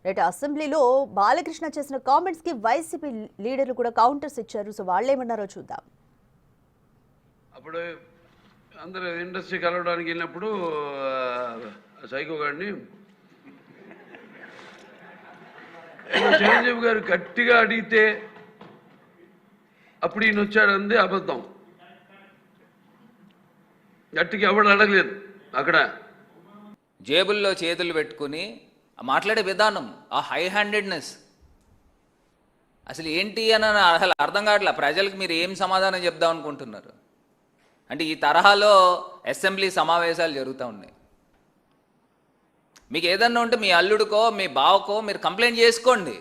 Right అసెంబ్లీలో బాలకృష్ణ చేసిన comments కి వైసీపీ లీడర్లు కూడా కౌంటర్స్ ఇచ్చారు. సో వాళ్ళు ఏమన్నారో చూద్దాం. అప్పుడు అందరూ ఇండస్ట్రీ కలవడానికి వెళ్ళినప్పుడు సైకో గారిని చిరంజీవి గారు గట్టిగా అడిగితే అప్పుడు ఈయన వచ్చాడంది అబద్ధం. గట్టిగా ఎవడు అడగలేదు. అక్కడ జేబుల్లో చేతులు పెట్టుకుని మాట్లాడే విధానం, ఆ హై హ్యాండెడ్నెస్ అసలు ఏంటి అని అసలు అర్థం కావట్లే. ప్రజలకు మీరు ఏం సమాధానం చెప్దాం అనుకుంటున్నారు? అంటే ఈ తరహాలో అసెంబ్లీ సమావేశాలు జరుగుతూ ఉన్నాయి. మీకు ఏదన్నా ఉంటే మీ అల్లుడికో మీ బావకో మీరు కంప్లైంట్ చేసుకోండి,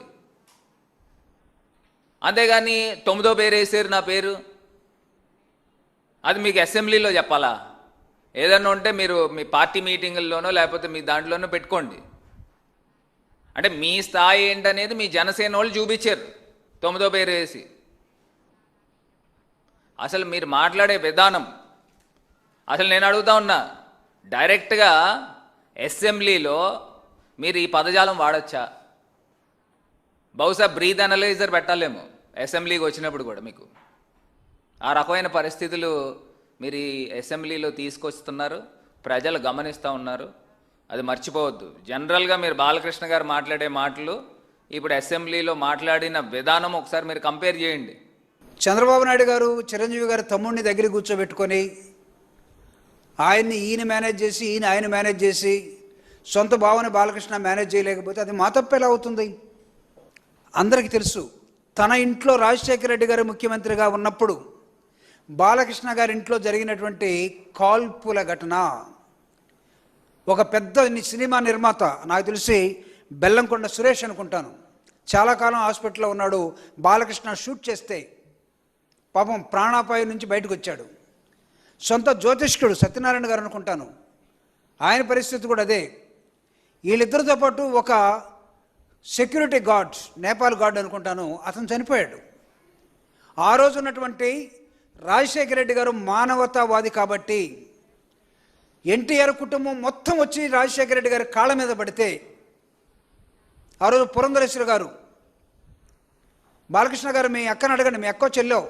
అంతేగాని 9వ పేరు వేసారు నా పేరు అది మీకు అసెంబ్లీలో చెప్పాలా? ఏదన్నా ఉంటే మీరు మీ పార్టీ మీటింగుల్లోనో లేకపోతే మీ దాంట్లోనో పెట్టుకోండి. అంటే మీ స్థాయి ఏంటనేది మీ జనసేన వాళ్ళు చూపించారు 9వ పేరు వేసి. అసలు మీరు మాట్లాడే విధానం, అసలు నేను అడుగుతా ఉన్నా, డైరెక్ట్గా అసెంబ్లీలో మీరు ఈ పదజాలం వాడచ్చా? బహుశా బ్రీత్ అనలైజర్ పెట్టాలేమో అసెంబ్లీకి వచ్చినప్పుడు కూడా. మీకు ఆ రకమైన పరిస్థితులు మీరు ఈ అసెంబ్లీలో తీసుకొస్తున్నారు, ప్రజలు గమనిస్తూ ఉన్నారు. అది మర్చిపోవద్దు. జనరల్గా మీరు బాలకృష్ణ గారు మాట్లాడే మాటలు ఇప్పుడు అసెంబ్లీలో మాట్లాడిన విధానం ఒకసారి మీరు కంపేర్ చేయండి. చంద్రబాబు నాయుడు గారు చిరంజీవి గారు తమ్ముడిని దగ్గర కూర్చోబెట్టుకొని ఆయన్ని ఈయన మేనేజ్ చేసి ఆయన మేనేజ్ చేసి సొంత భావన బాలకృష్ణ మేనేజ్ చేయలేకపోతే అది మా తప్పు ఎలా అవుతుంది? అందరికీ తెలుసు, తన ఇంట్లో రాజశేఖర రెడ్డి గారు ముఖ్యమంత్రిగా ఉన్నప్పుడు బాలకృష్ణ గారి ఇంట్లో జరిగినటువంటి కాల్పుల ఘటన. ఒక పెద్ద సినిమా నిర్మాత, నాకు తెలిసి బెల్లంకొండ సురేష్ అనుకుంటాను, చాలా కాలం హాస్పిటల్లో ఉన్నాడు. బాలకృష్ణ షూట్ చేస్తే పాపం ప్రాణాపాయం నుంచి బయటకు వచ్చాడు. సొంత జ్యోతిష్కుడు సత్యనారాయణ గారు అనుకుంటాను, ఆయన పరిస్థితి కూడా అదే. వీళ్ళిద్దరితో పాటు ఒక సెక్యూరిటీ గార్డ్, నేపాల్ గార్డ్ అనుకుంటాను, అతను చనిపోయాడు. ఆ రోజు ఉన్నటువంటి రాజశేఖర రెడ్డి గారు మానవతావాది కాబట్టి ఎన్టీఆర్ కుటుంబం మొత్తం వచ్చి రాజశేఖర రెడ్డి గారి కాళ్ళ మీద పడితే ఆ రోజు పురంధరేశ్వరి గారు, బాలకృష్ణ గారు మీ అక్కని అడగండి, మీ అక్క చెల్లో